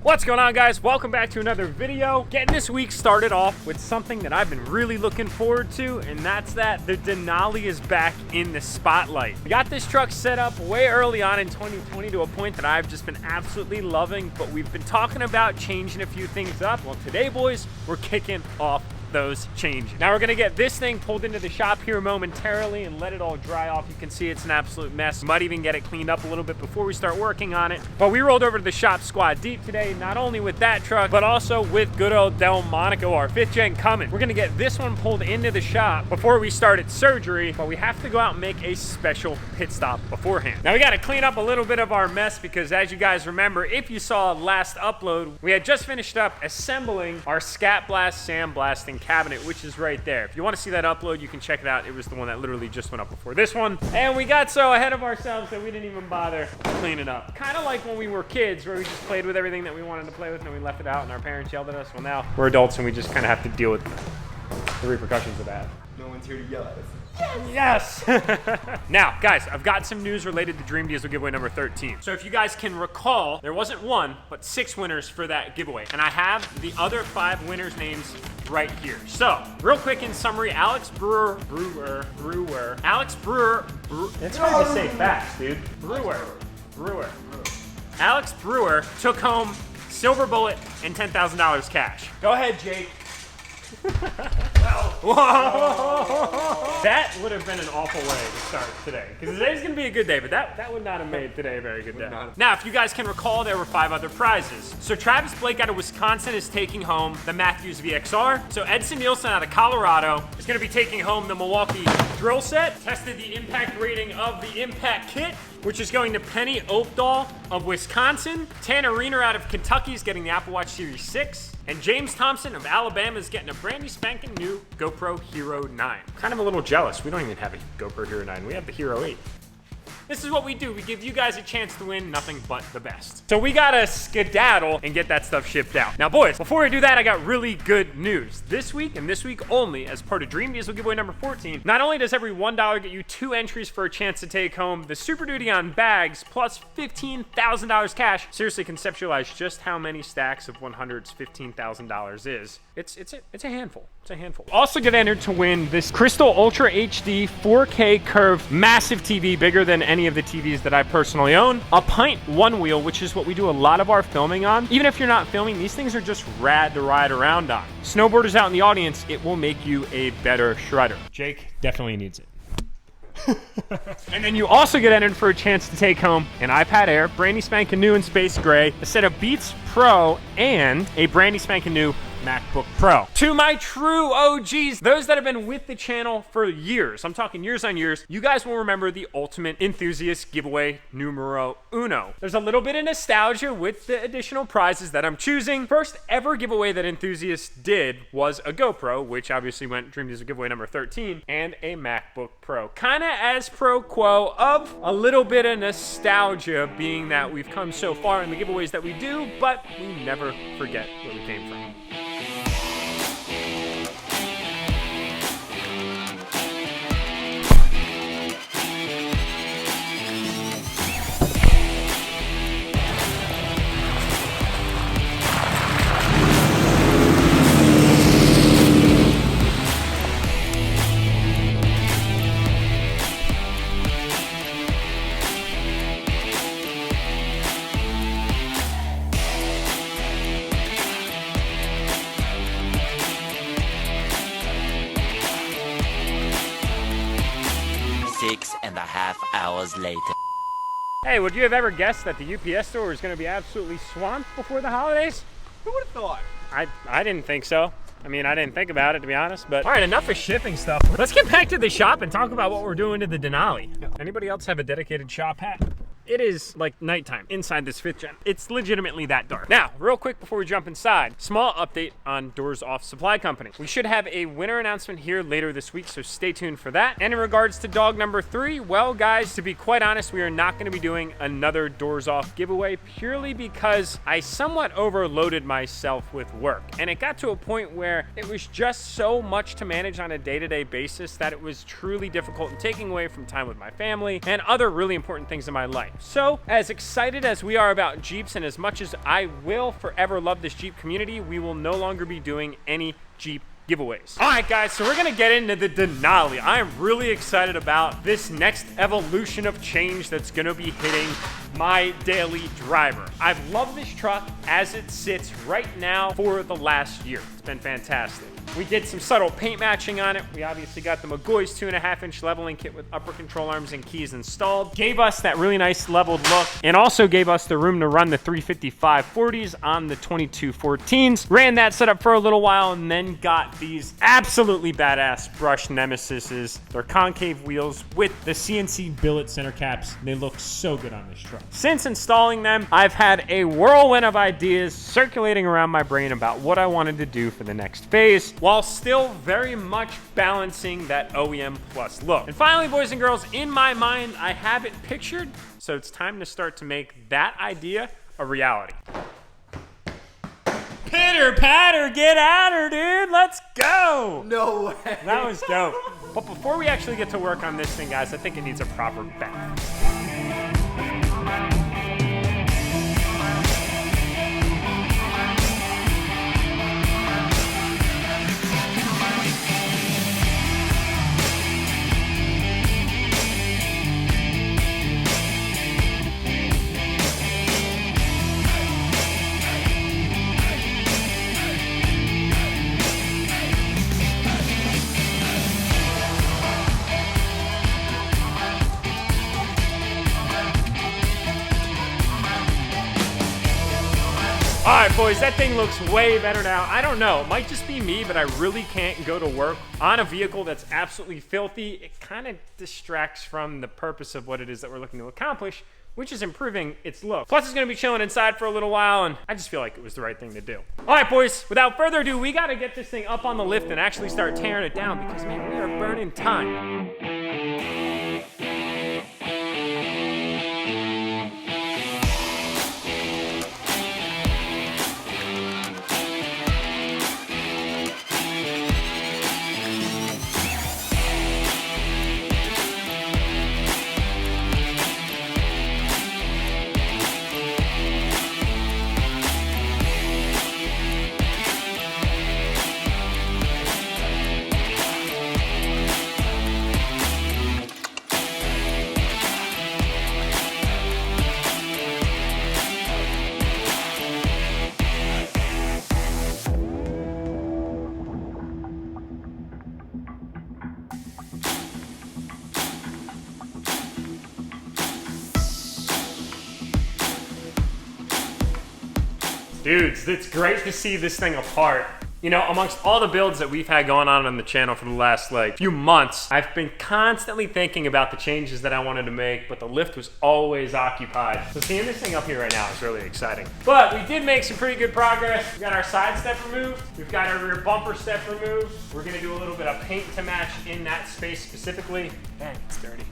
What's going on, guys? Welcome back to another video. Getting this week started off with something that I've been really looking forward to, and that's that the Denali is back in the spotlight. We got this truck set up way early on in 2020 to a point that I've just been absolutely loving, but we've been talking about changing a few things up. Well, today, boys, we're kicking off those changes. Now we're gonna get this thing pulled into the shop here momentarily and let it all dry off. You can see it's an absolute mess. Might even get it cleaned up a little bit before we start working on it. But we rolled over to the shop squad deep today, not only with that truck, but also with good old Delmonico, our 5th gen coming. We're gonna get this one pulled into the shop before we started surgery, but we have to go out and make a special pit stop beforehand. Now we gotta clean up a little bit of our mess because, as you guys remember, if you saw last upload, we had just finished up assembling our Scat Blast sandblasting cabinet, which is right there. If you want to see that upload, you can check it out. It was the one that literally just went up before this one. And we got so ahead of ourselves that we didn't even bother cleaning up. Kind of like when we were kids, where we just played with everything that we wanted to play with and we left it out and our parents yelled at us. Well, now we're adults and we just kind of have to deal with the repercussions of that. No one's here to yell at us. Yes! Now, guys, I've got some news related to Dream Diesel giveaway number 13. So if you guys can recall, there wasn't one, but 6 winners for that giveaway. And I have the other 5 winners' names right here. So, real quick in summary, Alex Brewer, it's hard to say fast, dude. Alex Brewer took home Silver Bullet and $10,000 cash. Go ahead, Jake. Whoa. That would have been an awful way to start today, because today's gonna be a good day, but that would not have made today a very good day. Now, if you guys can recall, there were 5 other prizes. So Travis Blake out of Wisconsin is taking home the Matthews VXR. So Edson Nielsen out of Colorado is gonna be taking home the Milwaukee drill set. Tested the impact rating of the impact kit, which is going to Penny Oakdahl of Wisconsin. Tanner Reiner out of Kentucky is getting the Apple Watch Series 6. And James Thompson of Alabama is getting a brand new spanking new GoPro Hero 9. Kind of a little jealous. We don't even have a GoPro Hero 9. We have the Hero 8. This is what we do. We give you guys a chance to win nothing but the best. So we gotta skedaddle and get that stuff shipped out. Now, boys, before we do that, I got really good news. This week and this week only, as part of Dream Diesel giveaway number 14, not only does every $1 get you 2 entries for a chance to take home the Super Duty on bags plus $15,000 cash. Seriously, conceptualize just how many stacks of 100s $15,000 is. It's a handful. It's a handful. Also get entered to win this Crystal Ultra HD 4K curved massive TV, bigger than any of the TVs that I personally own. A pint one wheel, which is what we do a lot of our filming on. Even if you're not filming, these things are just rad to ride around on. Snowboarders out in the audience, it will make you a better shredder. Jake definitely needs it. And then you also get entered for a chance to take home an iPad Air, brandy spanking new in space gray, a set of Beats Pro, and a brandy spanking new MacBook Pro. To my true OGs, those that have been with the channel for years, I'm talking years on years, you guys will remember the Ultimate Enthusiast giveaway numero uno. There's a little bit of nostalgia with the additional prizes that I'm choosing. First ever giveaway that Enthusiasts did was a GoPro, which obviously went Dream Diesel giveaway number 13, and a MacBook Pro. Kinda as pro quo of a little bit of nostalgia, being that we've come so far in the giveaways that we do, but we never forget where we came from. Six and a half hours later. Hey, would you have ever guessed that the UPS store was going to be absolutely swamped before the holidays? Who would have thought? I didn't think so. I mean, I didn't think about it, to be honest, but all right, enough of shipping stuff. Let's get back to the shop and talk about what we're doing to the Denali. Anybody else have a dedicated shop hat? It is like nighttime inside this 5th gen. It's legitimately that dark. Now, real quick before we jump inside, small update on Doors Off Supply Company. We should have a winner announcement here later this week, so stay tuned for that. And in regards to dog number 3, well, guys, to be quite honest, we are not gonna be doing another Doors Off giveaway purely because I somewhat overloaded myself with work. And it got to a point where it was just so much to manage on a day-to-day basis that it was truly difficult and taking away from time with my family and other really important things in my life. So as excited as we are about Jeeps, and as much as I will forever love this Jeep community, we will no longer be doing any Jeep giveaways. All right, guys, so we're gonna get into the Denali. I am really excited about this next evolution of change that's gonna be hitting my daily driver. I've loved this truck as it sits right now for the last year. It's been fantastic. We did some subtle paint matching on it. We obviously got the McGoy's 2.5-inch leveling kit with upper control arms and keys installed. Gave us that really nice leveled look, and also gave us the room to run the 355 40s on the 2214s. Ran that setup for a little while, and then got these absolutely badass brushed Nemesises. They're concave wheels with the CNC billet center caps. They look so good on this truck. Since installing them, I've had a whirlwind of ideas circulating around my brain about what I wanted to do for the next phase, while still very much balancing that OEM Plus look. And finally, boys and girls, in my mind, I have it pictured, so it's time to start to make that idea a reality. Pitter patter, get at her, dude. Let's go. No way. That was dope. But before we actually get to work on this thing, guys, I think it needs a proper bath. All right, boys, that thing looks way better now. I don't know, it might just be me, but I really can't go to work on a vehicle that's absolutely filthy. It kind of distracts from the purpose of what it is that we're looking to accomplish, which is improving its look. Plus, it's gonna be chilling inside for a little while, and I just feel like it was the right thing to do. All right, boys, without further ado, we gotta get this thing up on the lift and actually start tearing it down, because, man, we are burning time. Dudes, it's great to see this thing apart. You know, amongst all the builds that we've had going on the channel for the last few months, I've been constantly thinking about the changes that I wanted to make, but the lift was always occupied. So seeing this thing up here right now is really exciting. But we did make some pretty good progress. We got our side step removed. We've got our rear bumper step removed. We're gonna do a little bit of paint to match in that space specifically. Dang, it's dirty.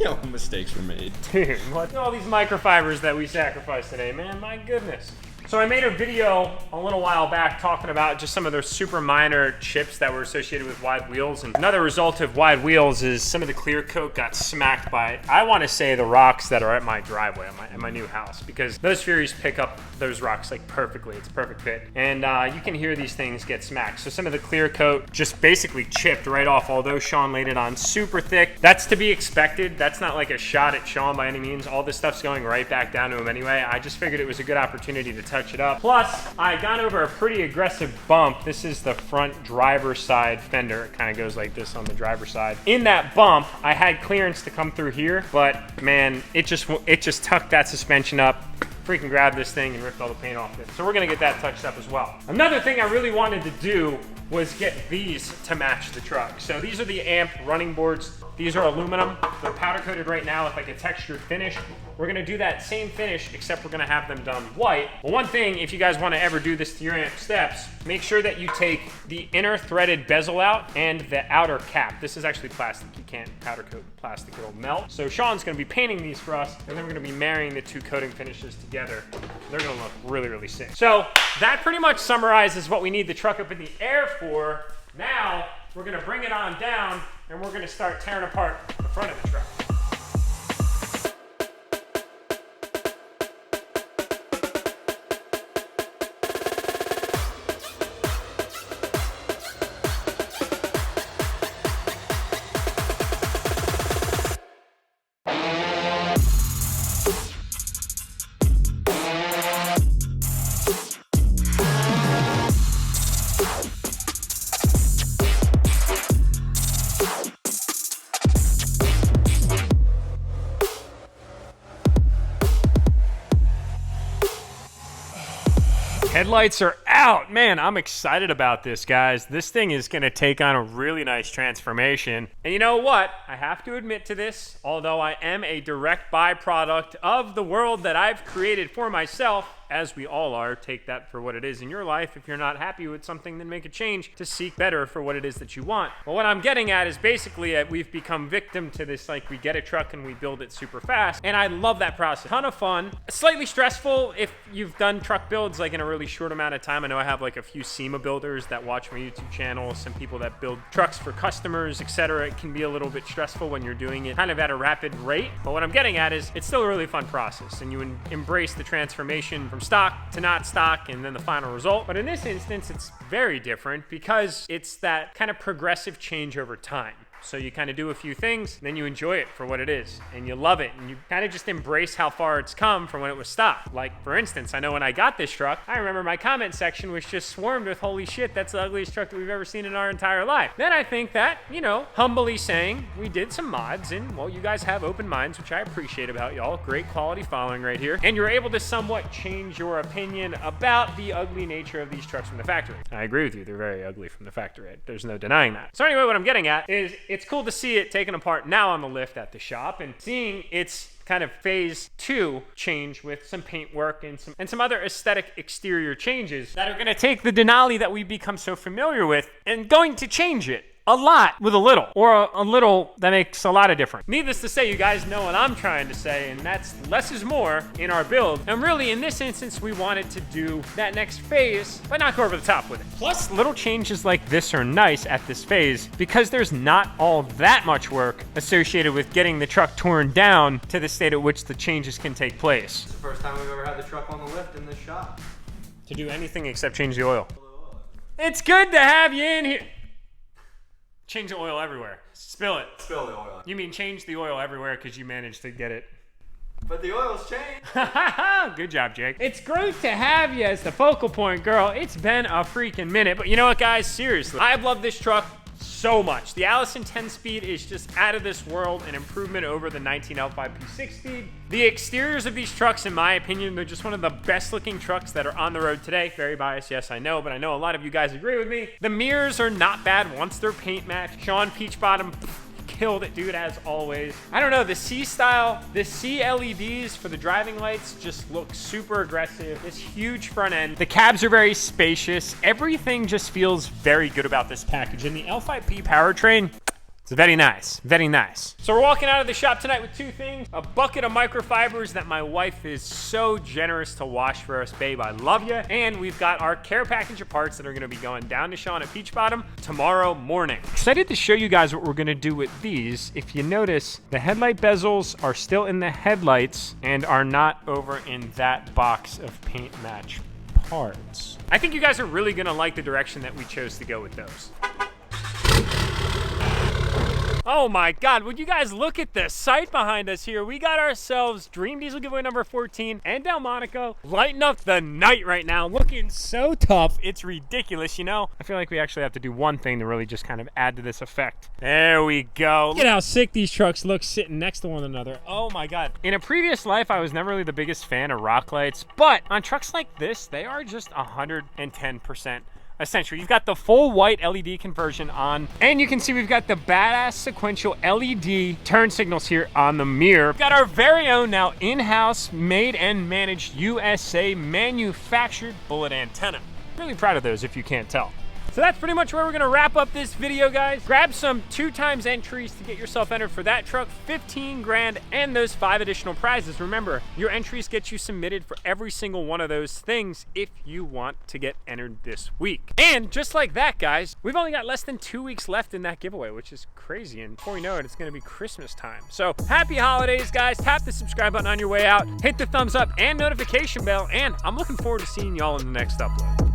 Yo, mistakes were made. Dude, what? All these microfibers that we sacrificed today, man, my goodness. So I made a video a little while back talking about just some of those super minor chips that were associated with wide wheels. And another result of wide wheels is some of the clear coat got smacked by, I want to say, the rocks that are at my driveway, at my new house, because those Furies pick up those rocks like perfectly. It's a perfect fit. And you can hear these things get smacked. So some of the clear coat just basically chipped right off, although Sean laid it on super thick. That's to be expected. That's not like a shot at Sean by any means. All this stuff's going right back down to him anyway. I just figured it was a good opportunity to touch it up. Plus, I got over a pretty aggressive bump. This is the front driver's side fender. It kind of goes like this on the driver's side. In that bump, I had clearance to come through here, but man, it just tucked that suspension up. Freaking grabbed this thing and ripped all the paint off it. So we're gonna get that touched up as well. Another thing I really wanted to do was get these to match the truck. So these are the AMP running boards. These are aluminum. They're powder coated right now with like a textured finish. We're gonna do that same finish, except we're gonna have them done white. Well, one thing, if you guys wanna ever do this to your AMP steps, make sure that you take the inner threaded bezel out and the outer cap. This is actually plastic. You can't powder coat plastic, it'll melt. So Sean's gonna be painting these for us, and then we're gonna be marrying the two coating finishes together. They're gonna look really, really sick. So that pretty much summarizes what we need the truck up in the air for. Now, we're gonna bring it on down, and we're gonna start tearing apart the front of the truck. Headlights are out. Man, I'm excited about this, guys. This thing is gonna take on a really nice transformation. And you know what? I have to admit to this, although I am a direct byproduct of the world that I've created for myself, as we all are, take that for what it is in your life. If you're not happy with something, then make a change to seek better for what it is that you want. But what I'm getting at is basically we've become victim to this, like, we get a truck and we build it super fast. And I love that process. Ton of fun. Slightly stressful if you've done truck builds like in a really short amount of time. I know I have like a few SEMA builders that watch my YouTube channel, some people that build trucks for customers, etc. It can be a little bit stressful when you're doing it kind of at a rapid rate. But what I'm getting at is it's still a really fun process, and you embrace the transformation from stock to not stock and then the final result. But in this instance, it's very different because it's that kind of progressive change over time. So you kind of do a few things, then you enjoy it for what it is, and you love it, and you kind of just embrace how far it's come from when it was stock. Like, for instance, I know when I got this truck, I remember my comment section was just swarmed with, holy shit, that's the ugliest truck that we've ever seen in our entire life. Then I think that, you know, humbly saying, we did some mods, and, well, you guys have open minds, which I appreciate about y'all. Great quality following right here. And you're able to somewhat change your opinion about the ugly nature of these trucks from the factory. I agree with you, they're very ugly from the factory. There's no denying that. So anyway, what I'm getting at is, it's cool to see it taken apart now on the lift at the shop and seeing its kind of phase 2 change with some paint work and some other aesthetic exterior changes that are going to take the Denali that we've become so familiar with and going to change it a lot with a little, or a little that makes a lot of difference. Needless to say, you guys know what I'm trying to say, and that's less is more in our build. And really, in this instance, we wanted to do that next phase, but not go over the top with it. Plus, little changes like this are nice at this phase because there's not all that much work associated with getting the truck torn down to the state at which the changes can take place. It's the first time we've ever had the truck on the lift in this shop. To do anything except change the oil. It's good to have you in here. Change the oil everywhere. Spill it. Spill the oil. You mean change the oil everywhere because you managed to get it. But the oil's changed. Good job, Jake. It's great to have you as the focal point, girl. It's been a freaking minute. But you know what, guys? Seriously, I've loved this truck so much. The Allison 10-speed is just out of this world, an improvement over the 19L5 P6-speed. The exteriors of these trucks, in my opinion, they're just one of the best looking trucks that are on the road today. Very biased, yes, I know, but I know a lot of you guys agree with me. The mirrors are not bad once they're paint matched. Sean Peachbottom killed it, dude, as always. I don't know, the C-style, the C LEDs for the driving lights just look super aggressive. This huge front end. The cabs are very spacious. Everything just feels very good about this package. And the L5P powertrain, it's very nice, very nice. So we're walking out of the shop tonight with two things. A bucket of microfibers that my wife is so generous to wash for us, babe, I love you. And we've got our care package of parts that are gonna be going down to Sean at Peach Bottom tomorrow morning. Excited to show you guys what we're gonna do with these. If you notice, the headlight bezels are still in the headlights and are not over in that box of paint match parts. I think you guys are really gonna like the direction that we chose to go with those. Oh my God, would you guys look at the sight behind us here? We got ourselves Dream Diesel giveaway number 14 and Delmonico lighting up the night right now, looking so tough, it's ridiculous, you know? I feel like we actually have to do one thing to really just kind of add to this effect. There we go. Look at how sick these trucks look sitting next to one another. Oh my God. In a previous life, I was never really the biggest fan of rock lights, but on trucks like this, they are just 110%. Essentially, you've got the full white LED conversion on, and you can see we've got the badass sequential LED turn signals here on the mirror. We've got our very own now in-house made and managed USA manufactured bullet antenna. Really proud of those if you can't tell. So that's pretty much where we're gonna wrap up this video, guys. Grab some 2x entries to get yourself entered for that truck, 15 grand, and those 5 additional prizes. Remember, your entries get you submitted for every single one of those things if you want to get entered this week. And just like that, guys, we've only got less than 2 weeks left in that giveaway, which is crazy. And before we know it, it's gonna be Christmas time. So happy holidays, guys. Tap the subscribe button on your way out, hit the thumbs up and notification bell, and I'm looking forward to seeing y'all in the next upload.